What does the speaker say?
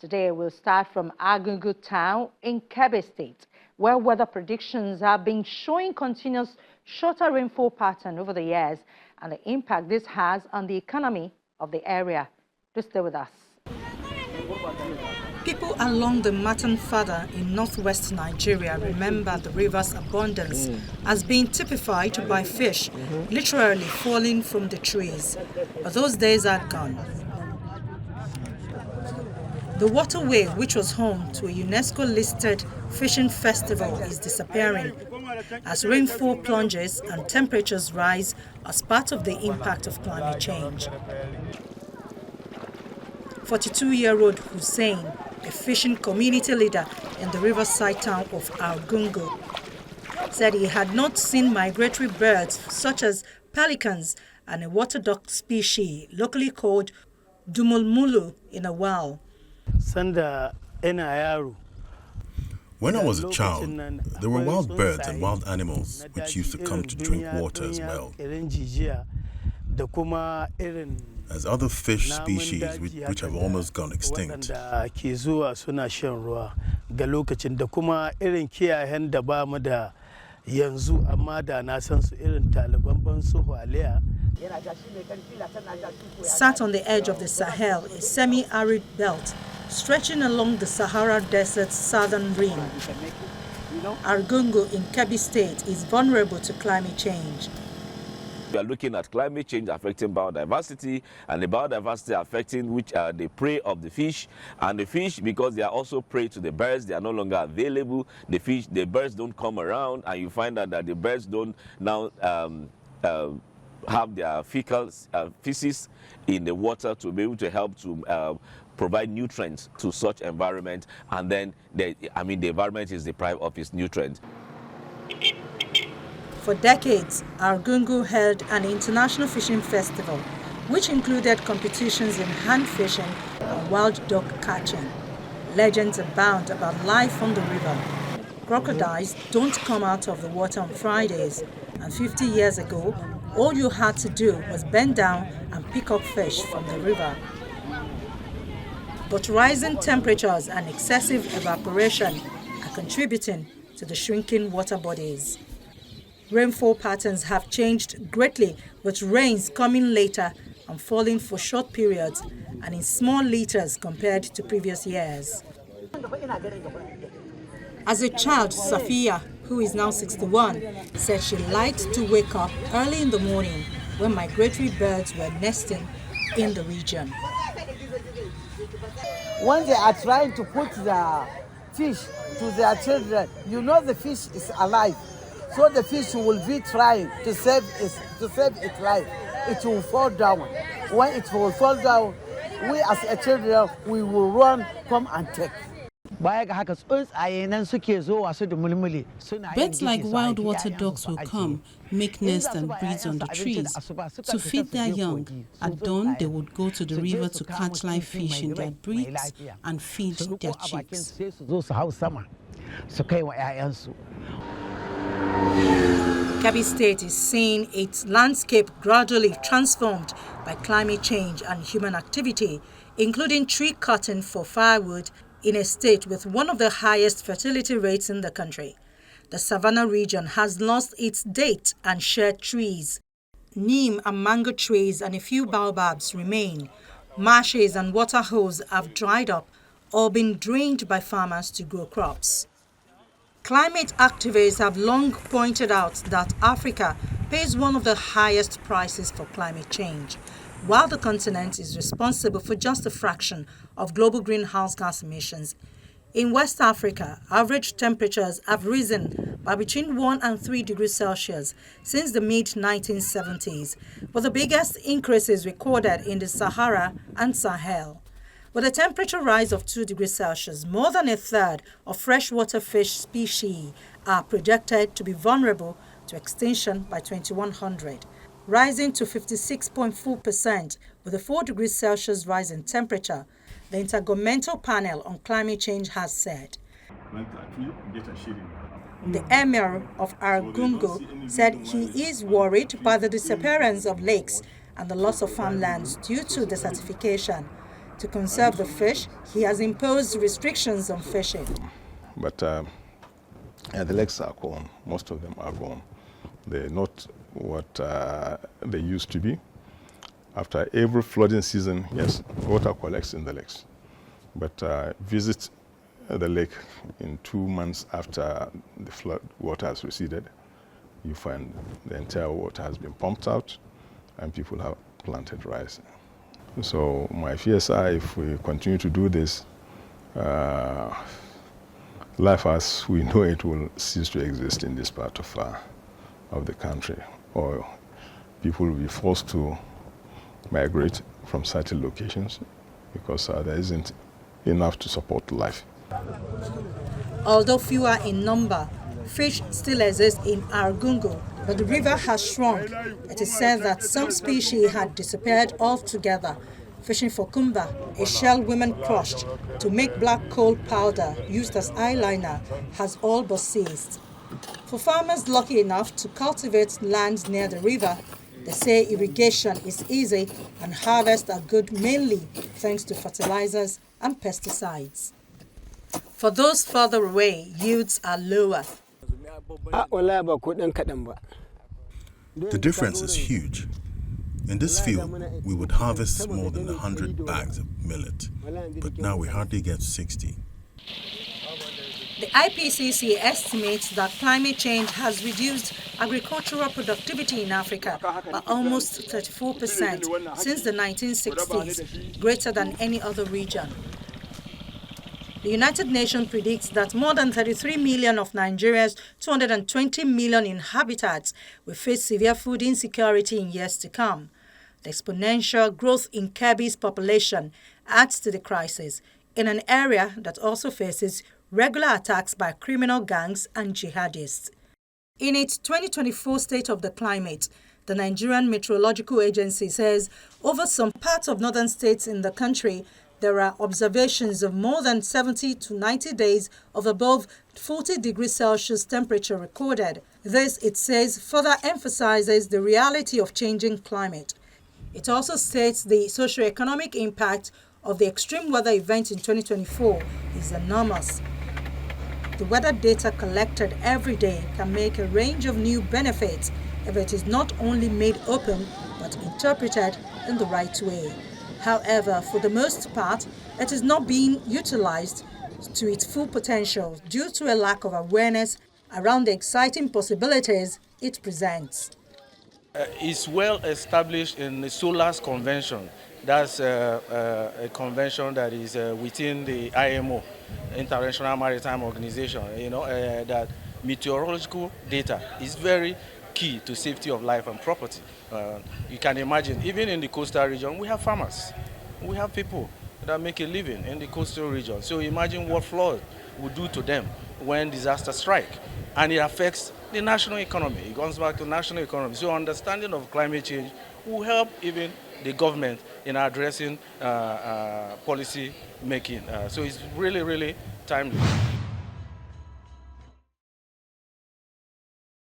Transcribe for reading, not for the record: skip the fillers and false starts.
Today, we'll start from Argungu town in Kebbi State, where weather predictions have been showing continuous shorter rainfall pattern over the years and the impact this has on the economy of the area. Do stay with us. People along the Matan Fada in northwest Nigeria remember the river's abundance as being typified by fish literally falling from the trees. But those days are gone. The waterway, which was home to a UNESCO-listed fishing festival, is disappearing as rainfall plunges and temperatures rise as part of the impact of climate change. 42-year-old Hussein, a fishing community leader in the riverside town of Argungu, said he had not seen migratory birds such as pelicans and a water duck species locally called dumulmulu in a while. When I was a child, there were wild birds and wild animals which used to come to drink water as well as other fish species which have almost gone extinct. Sat on the edge of the Sahel, a semi-arid belt stretching along the Sahara Desert's southern rim, Argungu in Kebbi State is vulnerable to climate change. We are looking at climate change affecting biodiversity, and the biodiversity affecting which are the prey of the fish. And the fish, because they are also prey to the birds, they are no longer available. The birds don't come around, and you find out that the birds don't now have their feces in the water to be able to help to provide nutrients to such environment, and then the environment is deprived of its nutrients. For decades, Argungu held an international fishing festival, which included competitions in hand fishing and wild duck catching. Legends abound about life on the river. Crocodiles don't come out of the water on Fridays, and 50 years ago, all you had to do was bend down and pick up fish from the river. But rising temperatures and excessive evaporation are contributing to the shrinking water bodies. Rainfall patterns have changed greatly, with rains coming later and falling for short periods and in small liters compared to previous years. As a child, Safiya, who is now 61, said she liked to wake up early in the morning when migratory birds were nesting in the region. When they are trying to put the fish to their children, you know the fish is alive. So the fish will be trying to save its life. It will fall down. When it will fall down, we as a children, we will run, come and take. Birds like wild water ducks will come, make nests and breed on the trees. To feed their young, at dawn they would go to the river to catch live fish in their breeds and feed their chicks. Kebbi State is seeing its landscape gradually transformed by climate change and human activity, including tree cutting for firewood in a state with one of the highest fertility rates in the country. The Savannah region has lost its date and shade trees. Neem and mango trees and a few baobabs remain. Marshes and water holes have dried up or been drained by farmers to grow crops. Climate activists have long pointed out that Africa pays one of the highest prices for climate change, while the continent is responsible for just a fraction of global greenhouse gas emissions. In West Africa, average temperatures have risen by between 1 and 3 degrees Celsius since the mid-1970s, with the biggest increases recorded in the Sahara and Sahel. With a temperature rise of 2 degrees Celsius, more than a third of freshwater fish species are projected to be vulnerable to extinction by 2100, rising to 56.4% with a 4 degrees Celsius rise in temperature, the Intergovernmental Panel on Climate Change has said. The Emir of Argungu said he is worried by the disappearance of lakes and the loss of farmlands due to desertification. To conserve the fish, he has imposed restrictions on fishing. But the lakes are gone. Most of them are gone. They're not what they used to be. After every flooding season, yes, water collects in the lakes. But visit the lake in 2 months after the flood water has receded, you find the entire water has been pumped out and people have planted rice. So my fears are if we continue to do this, life as we know it will cease to exist in this part of the country, or people will be forced to migrate from certain locations because there isn't enough to support life. Although fewer in number, fish still exist in Argungu, but the river has shrunk. It is said that some species had disappeared altogether. Fishing for kumba, a shell women crushed to make black coal powder used as eyeliner, has all but ceased. For farmers lucky enough to cultivate lands near the river, they say irrigation is easy and harvests are good mainly thanks to fertilizers and pesticides. For those further away, yields are lower. The difference is huge. In this field, we would harvest more than 100 bags of millet, but now we hardly get 60. The IPCC estimates that climate change has reduced agricultural productivity in Africa by almost 34% since the 1960s, greater than any other region. The United Nations predicts that more than 33 million of Nigeria's 220 million inhabitants will face severe food insecurity in years to come. The exponential growth in Kebbi's population adds to the crisis in an area that also faces regular attacks by criminal gangs and jihadists. In its 2024 State of the Climate, the Nigerian Meteorological Agency says over some parts of northern states in the country, there are observations of more than 70 to 90 days of above 40 degrees Celsius temperature recorded. This, it says, further emphasizes the reality of changing climate. It also states the socio-economic impact of the extreme weather event in 2024 is enormous. The weather data collected every day can make a range of new benefits if it is not only made open but interpreted in the right way. However, for the most part, it is not being utilized to its full potential due to a lack of awareness around the exciting possibilities it presents. It's well established in the SOLAS Convention. That's a convention that is within the IMO, International Maritime Organization. That meteorological data is very key to safety of life and property. You can imagine, even in the coastal region, we have farmers. We have people that make a living in the coastal region. So imagine what flood would do to them when disasters strike. And it affects the national economy. It comes back to national economy. So understanding of climate change will help even the government in addressing policy making. So it's really, really timely.